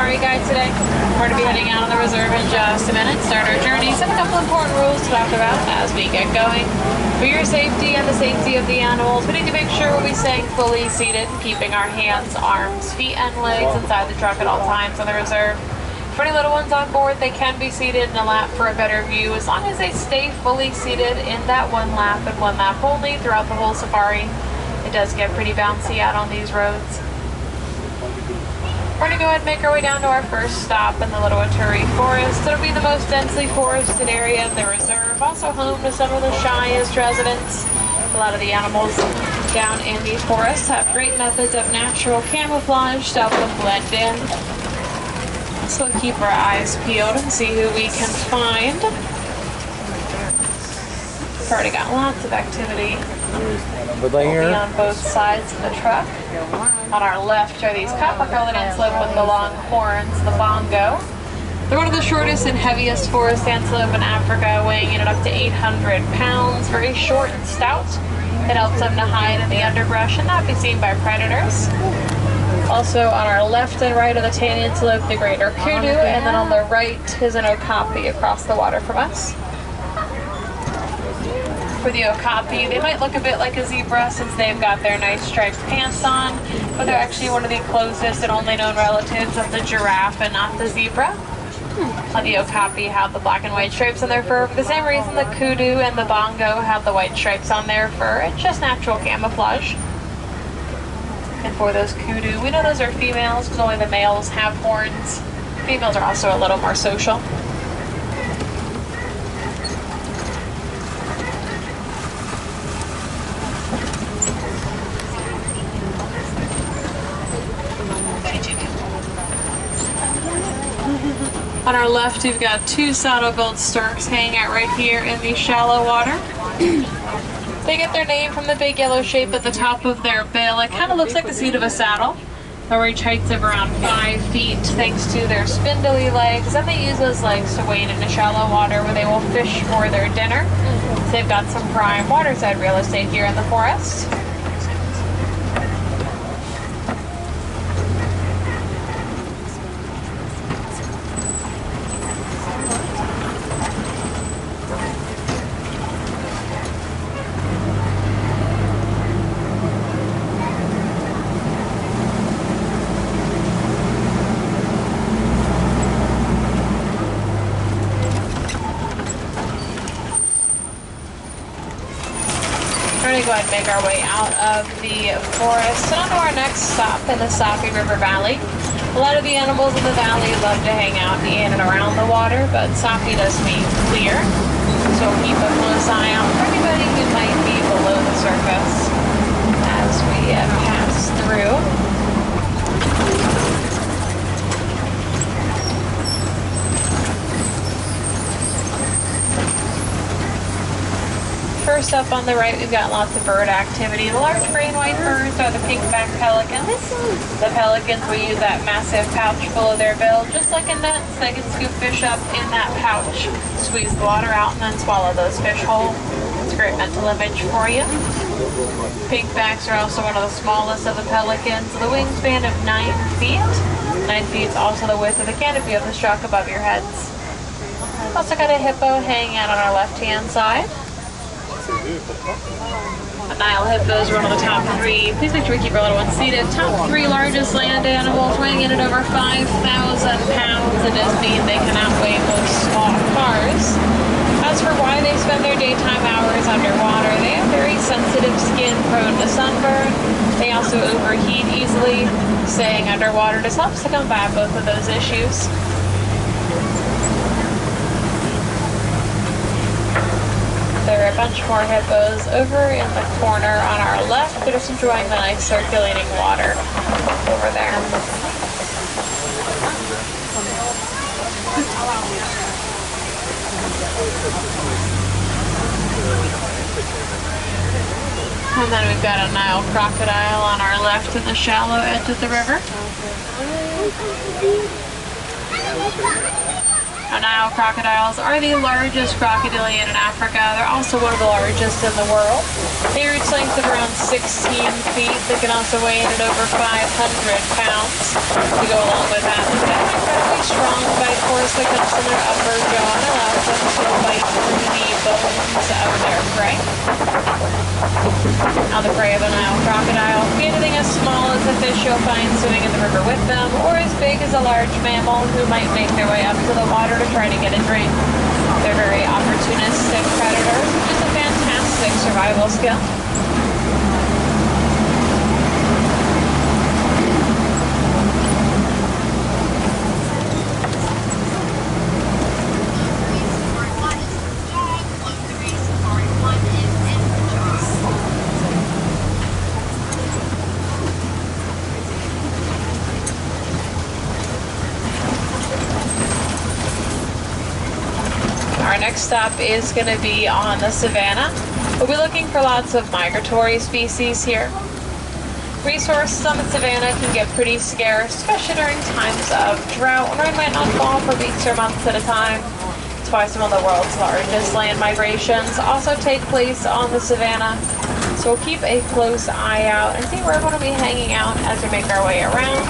safari guide today. We're going to be heading out on the reserve in just a minute, start our journey. So a couple important rules to talk about as we get going. For your safety and the safety of the animals, we need to make sure we'll be staying fully seated, keeping our hands, arms, feet, and legs inside the truck at all times on the reserve. For any little ones on board, they can be seated in a lap for a better view as long as they stay fully seated in that one lap and one lap only throughout the whole safari. It does get pretty bouncy out on these roads. We're going to go ahead and make our way down to our first stop in the Little Waturi Forest. It'll be the most densely forested area of the reserve, also home to some of the shyest residents. A lot of the animals down in these forests have great methods of natural camouflage to help them blend in. So we'll keep our eyes peeled and see who we can find. We've already got lots of activity. We'll be on both sides of the truck. On our left are these copper-colored antelope with the long horns, the bongo. They're one of the shortest and heaviest forest antelope in Africa, weighing in at up to 800 pounds. Very short and stout. It helps them to hide in the underbrush and not be seen by predators. Also on our left and right are the tan antelope, the greater kudu, and then on the right is an okapi across the water from us. For the okapi, they might look a bit like a zebra since they've got their nice striped pants on, but they're actually one of the closest and only known relatives of the giraffe and not the zebra. The okapi have the black and white stripes on their fur for the same reason the kudu and the bongo have the white stripes on their fur. It's just natural camouflage. And for those kudu, we know those are females because only the males have horns. Females are also a little more social. On our left, we've got two saddle-billed sturks hanging out right here in the shallow water. They get their name from the big yellow shape at the top of their bill. It kind of looks like the seat of a saddle. They reach heights of around 5 feet thanks to their spindly legs, and they use those legs to wade into shallow water where they will fish for their dinner. So they've got some prime waterside real estate here in the forest. We're going to go ahead and make our way out of the forest and on to our next stop in the Safi River Valley. A lot of the animals in the valley love to hang out in and around the water, but Safi does mean clear. So we'll keep a close eye out for anybody who might be below the surface as we pass through. First up on the right, we've got lots of bird activity. The large gray and white birds are the pink-backed pelicans. The pelicans will use that massive pouch full of their bill. Just like in nets, they can scoop fish up in that pouch, squeeze the water out, and then swallow those fish whole. It's a great mental image for you. Pinkbacks are also one of the smallest of the pelicans, with a wingspan of 9 feet. 9 feet is also the width of the canopy of the truck above your heads. Also got a hippo hanging out on our left-hand side. The Nile hippos are one of the top 3. Please make sure we keep our little ones seated. Top 3 largest land animals, weighing in at over 5,000 pounds. It does mean they can outweigh most small cars. As for why they spend their daytime hours underwater, they have very sensitive skin prone to sunburn. They also overheat easily. Staying underwater just helps to combat both of those issues. There are a bunch more hippos over in the corner on our left. They're just enjoying the nice circulating water over there. And then we've got a Nile crocodile on our left in the shallow edge of the river. Now, Nile crocodiles are the largest crocodilian in Africa. They're also one of the largest in the world. They reach lengths of around 16 feet. They can also weigh in at over 500 pounds. To go along with that, they have an incredibly strong bite force that comes from their upper jaw and allows them to bite through the bones of their prey. Now, the prey of a Nile crocodile can be anything as small as a fish you'll find swimming in the river with them, or as big as a large mammal who might make their way up to the water to try to get a drink. They're very opportunistic predators, which is a fantastic survival skill. Our next stop is going to be on the savannah. We'll be looking for lots of migratory species here. Resources on the savannah can get pretty scarce, especially during times of drought when rain might not fall for weeks or months at a time. That's why some of the world's largest land migrations also take place on the savannah. So we'll keep a close eye out and see where we're going to be hanging out as we make our way around.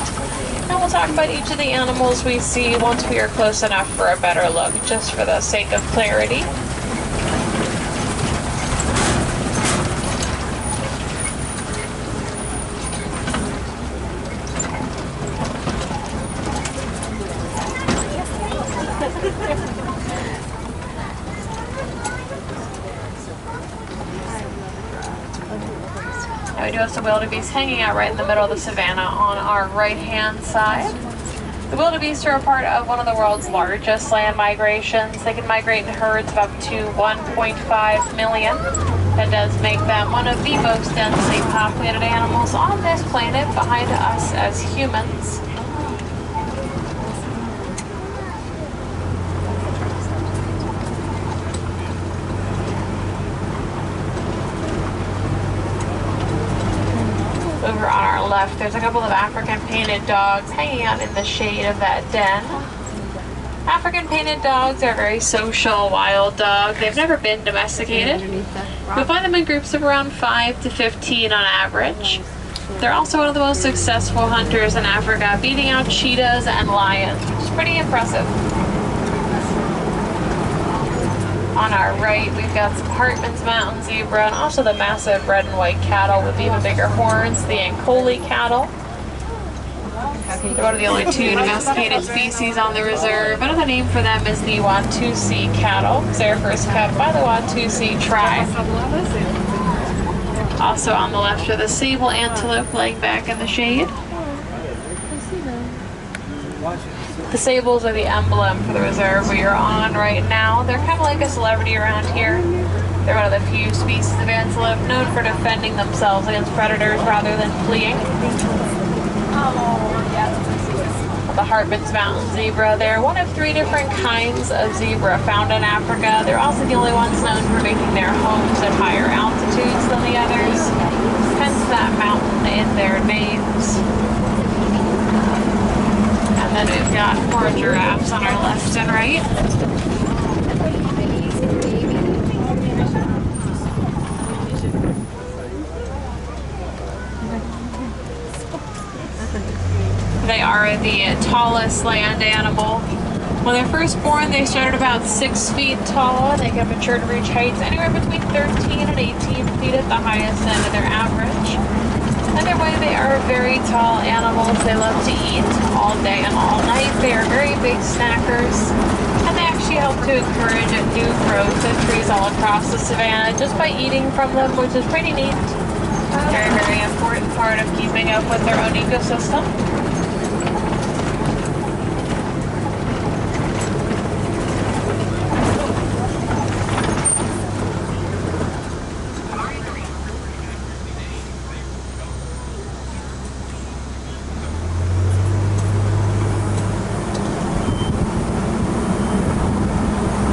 And we'll talk about each of the animals we see once we are close enough for a better look, just for the sake of clarity. We do have some wildebeest hanging out right in the middle of the savannah on our right-hand side. The wildebeest are a part of one of the world's largest land migrations. They can migrate in herds of up to 1.5 million. That does make them one of the most densely populated animals on this planet, behind us as humans. Over on our left, there's a couple of African painted dogs hanging out in the shade of that den. African painted dogs are a very social wild dog. They've never been domesticated. You'll find them in groups of around 5 to 15 on average. They're also one of the most successful hunters in Africa, beating out cheetahs and lions, which is pretty impressive. On our right, we've got some Hartman's mountain zebra and also the massive red and white cattle with even bigger horns, the Ankole cattle. They're one of the only two domesticated species on the reserve. Another name for them is the Watusi cattle, because they were first kept by the Watusi tribe. Also on the left are the sable antelope laying back in the shade. The sables are the emblem for the reserve we are on right now. They're kind of like a celebrity around here. They're one of the few species of antelope known for defending themselves against predators rather than fleeing. The Hartman's mountain zebra, they're one of 3 different kinds of zebra found in Africa. They're also the only ones known for making their homes at higher altitudes than the others, hence that mountain in their names. And then we've got 4 giraffes on our left and right. They are the tallest land animal. When they're first born, they start at about 6 feet tall, and they can mature to reach heights anywhere between 13 and 18 feet at the highest end of their average. Either way, they are very tall animals. They love to eat all day and all night. They are very big snackers, and they actually help to encourage new growth in trees all across the savannah just by eating from them, which is pretty neat. Very, very important part of keeping up with their own ecosystem.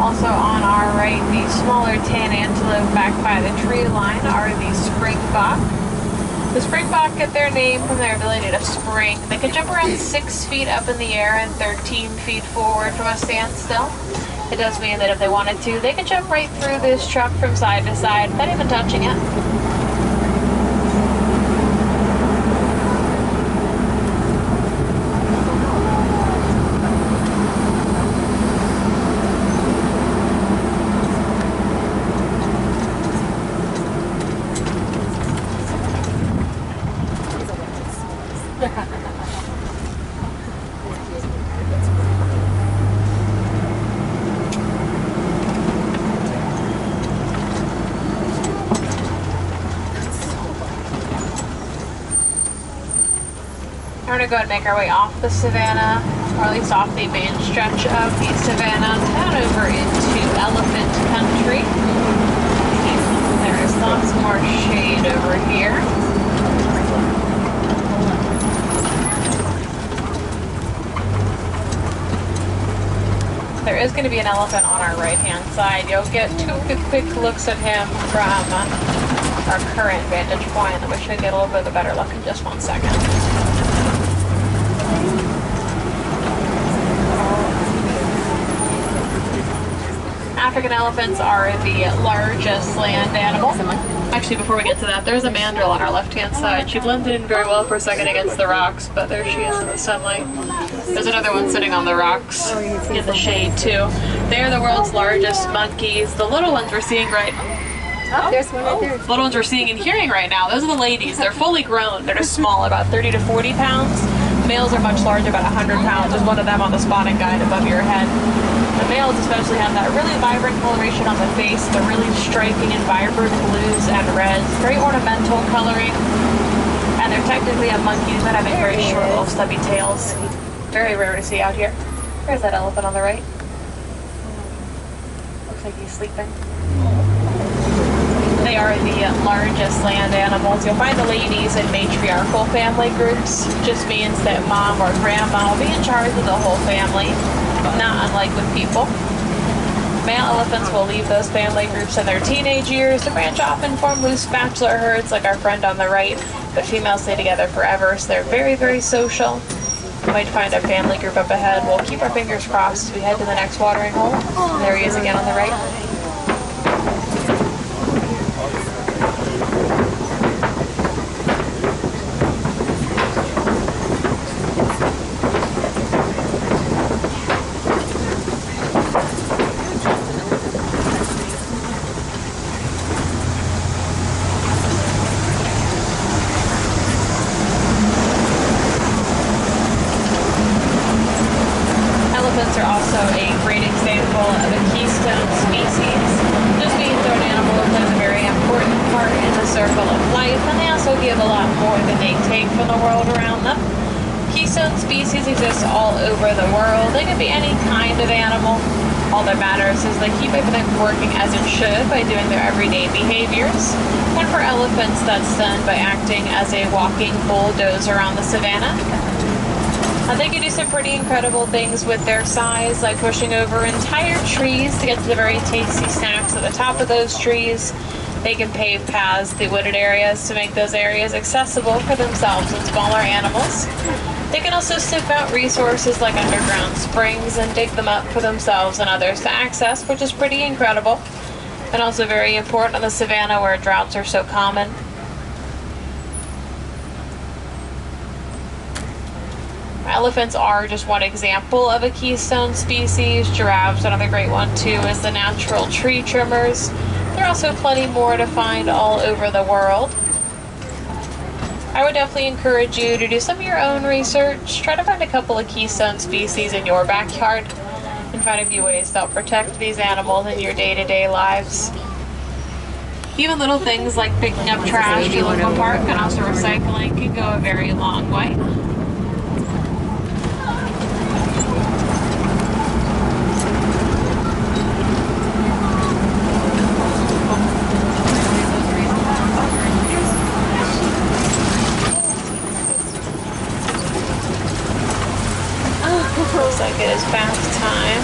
Also on our right, the smaller tan antelope back by the tree line are the springbok. The springbok get their name from their ability to spring. They can jump around 6 feet up in the air and 13 feet forward from a standstill. It does mean that if they wanted to, they could jump right through this truck from side to side without even touching it. We're going to go ahead and make our way off the savannah, or at least off the main stretch of the savannah, down over into elephant country. There's lots more shade over here. There is going to be an elephant on our right-hand side. You'll get 2 quick looks at him from our current vantage point, and we should get a little bit of a better look in just 1 second. African elephants are the largest land animal. Actually, before we get to that, there's a mandrill on our left-hand side. She blended in very well for a second against the rocks, but there she is in the sunlight. There's another one sitting on the rocks in the shade, too. They are the world's largest monkeys. The little ones we're seeing Oh, there's one right there. The little ones we're seeing and hearing right now, those are the ladies. They're fully grown. They're just small, about 30 to 40 pounds. Males are much larger, about 100 pounds. There's one of them on the spotting guide above your head. The males especially have that really vibrant coloration on the face. They're really striking and vibrant blues and reds. Very ornamental coloring. And they're technically a monkeys that have very short little stubby tails. Very rare to see out here. There's that elephant on the right. Looks like he's sleeping. They are the largest land animals. You'll find the ladies in matriarchal family groups. Just means that mom or grandma will be in charge of the whole family, not unlike with people. Male elephants will leave those family groups in their teenage years to branch off and form loose bachelor herds like our friend on the right, but females stay together forever, so they're very, very social. You might find a family group up ahead. We'll keep our fingers crossed as we head to the next watering hole. There he is again on the right. Elephants are also a great example of a keystone species. Just means they're an animal that plays a very important part in the circle of life, and they also give a lot more than they take from the world around them. Keystone species exist all over the world. They can be any kind of animal. All that matters is they keep everything working as it should by doing their everyday behaviors. And for elephants, that's done by acting as a walking bulldozer around the savannah. They can do some pretty incredible things with their size, like pushing over entire trees to get to the very tasty snacks at the top of those trees. They can pave paths through wooded areas to make those areas accessible for themselves and smaller animals. They can also sniff out resources like underground springs and dig them up for themselves and others to access, which is pretty incredible, and also very important on the savannah where droughts are so common. Elephants are just one example of a keystone species. Giraffes, another great one too, is the natural tree trimmers. There are also plenty more to find all over the world. I would definitely encourage you to do some of your own research. Try to find a couple of keystone species in your backyard and find a few ways to help protect these animals in your day-to-day lives. Even little things like picking up trash at your local park and also recycling can go a very long way. Looks like it is bath time.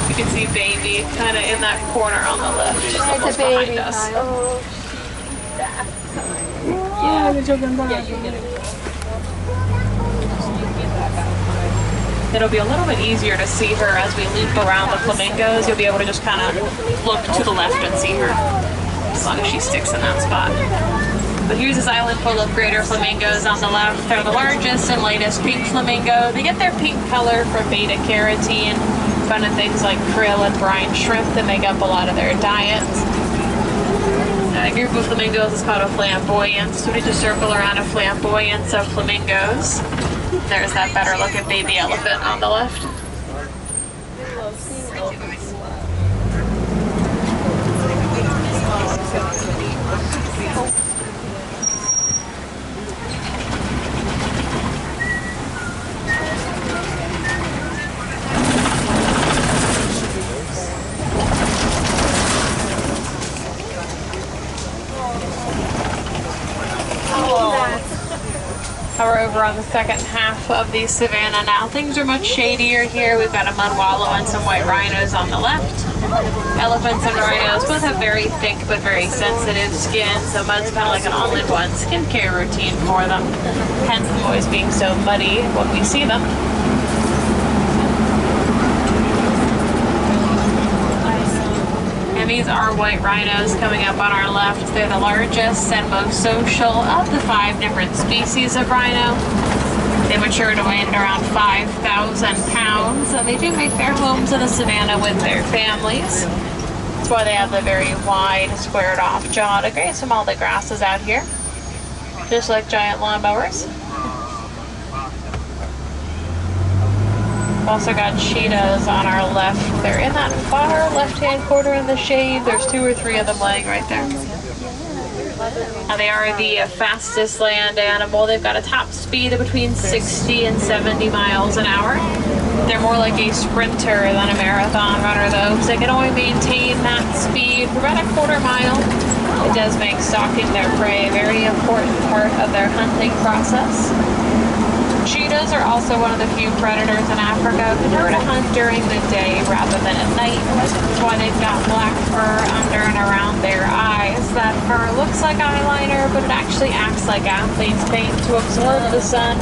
You can see baby kind of in that corner on the left, just almost behind us. It'll be a little bit easier to see her as we loop around the flamingos. You'll be able to just kind of look to the left and see her, as long as she sticks in that spot. But here's this island full of greater flamingos on the left. They're the largest and latest pink flamingo. They get their pink color from beta carotene, found in things like krill and brine shrimp that make up a lot of their diet. A group of flamingos is called a flamboyance. So we just circle around a flamboyance of flamingos. There's that better looking baby elephant on the left. We're over on the second half of the savannah now. Things are much shadier here. We've got a mud wallow and some white rhinos on the left. Elephants and rhinos both have very thick but very sensitive skin, so mud's kind of like an all-in-one skincare routine for them. Hence them always being so muddy when we see them. And these are white rhinos coming up on our left. They're the largest and most social of the 5 different species of rhino. They mature to weigh around 5,000 pounds, and they do make their homes in the savannah with their families. That's why they have the very wide, squared-off jaw to graze from all the grasses out here, just like giant lawnmowers. We've also got cheetahs on our left. They're in that far left-hand corner in the shade. There's 2 or 3 of them laying right there. They are the fastest land animal. They've got a top speed of between 60 and 70 miles an hour. They're more like a sprinter than a marathon runner though, because they can only maintain that speed for about a quarter mile. It does make stalking their prey a very important part of their hunting process. Cheetahs are also one of the few predators in Africa who prefer to hunt during the day rather than at night. That's why they've got black fur under and around their eyes. That fur looks like eyeliner, but it actually acts like athlete's paint to absorb the sun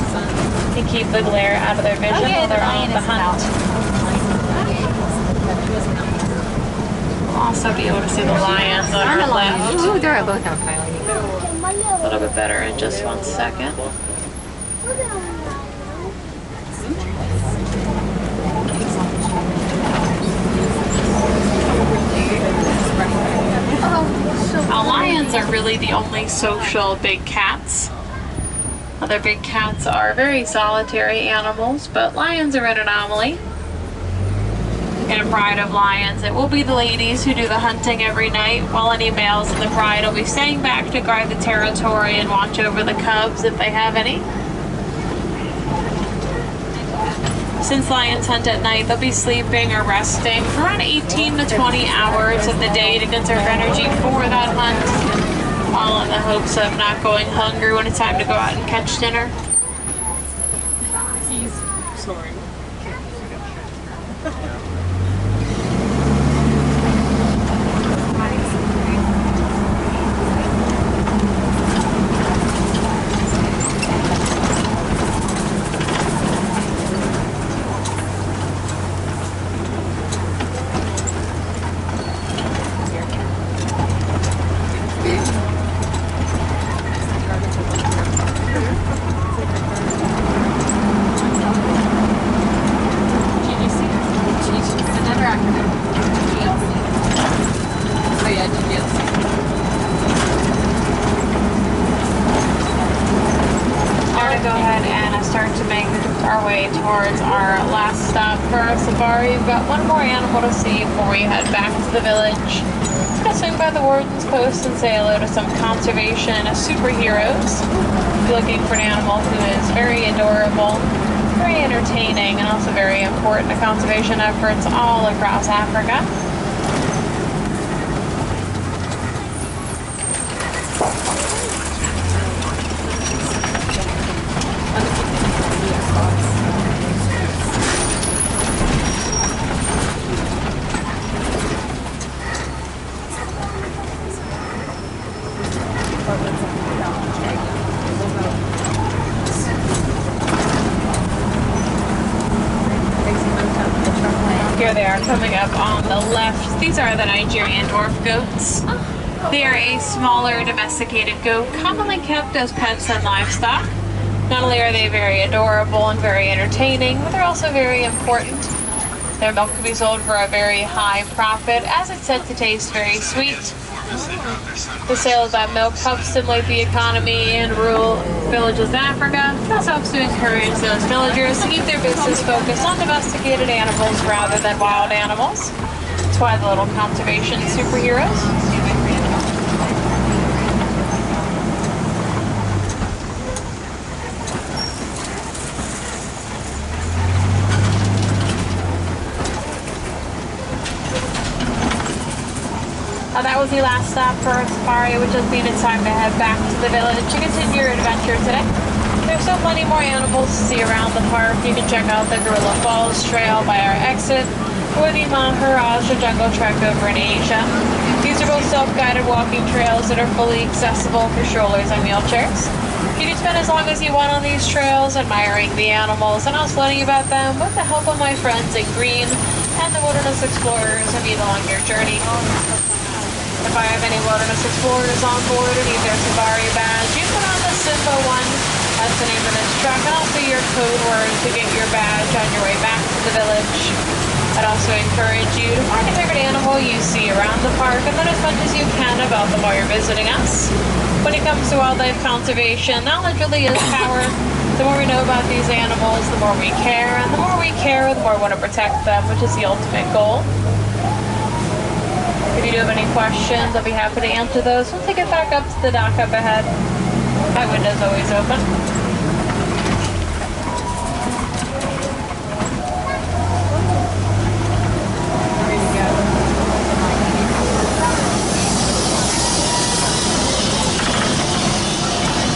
and keep the glare out of their vision while they're on the hunt. We'll also be able to see the lions on our left. Ooh, they're both on fire. A little bit better in just 1 second. Lions are really the only social big cats. Other big cats are very solitary animals, but lions are an anomaly. In a pride of lions, it will be the ladies who do the hunting every night, while any males in the pride will be staying back to guard the territory and watch over the cubs if they have any. Since lions hunt at night, they'll be sleeping or resting for around 18 to 20 hours of the day to conserve energy for that hunt, all in the hopes of not going hungry when it's time to go out and catch dinner. He's snoring. Towards our last stop for our safari. We've got one more animal to see before we head back to the village. We're going to swing by the warden's post and say hello to some conservation superheroes. We're looking for an animal who is very adorable, very entertaining, and also very important to conservation efforts all across Africa. Here they are coming up on the left. These are the Nigerian dwarf goats. They are a smaller domesticated goat, commonly kept as pets and livestock. Not only are they very adorable and very entertaining, but they're also very important. Their milk can be sold for a very high profit, as it's said to taste very sweet. The sale of that milk helps stimulate the economy in rural villages in Africa. It also helps to encourage those villagers to keep their business focused on domesticated animals rather than wild animals. That's why the little conservation superheroes. That was the last stop for our safari, which just means it's time to head back to the village to continue your adventure today. There's so many more animals to see around the park. You can check out the Gorilla Falls Trail by our exit, or the Maharaja Jungle Trek over in Asia. These are both self-guided walking trails that are fully accessible for strollers and wheelchairs. You can spend as long as you want on these trails, admiring the animals and also learning about them with the help of my friends in green and the wilderness explorers who meet along your journey. If I have any wilderness explorers on board and need their safari badge, you put on the Simba one. That's the name of this truck, and also your code word to get your badge on your way back to the village. I'd also encourage you to find a favorite animal you see around the park and learn as much as you can about them while you're visiting us. When it comes to wildlife conservation, knowledge really is power. The more we know about these animals, the more we care, and the more we care, the more we want to protect them, which is the ultimate goal. If you do have any questions, I'll be happy to answer those once I get back up to the dock up ahead. My window's always open.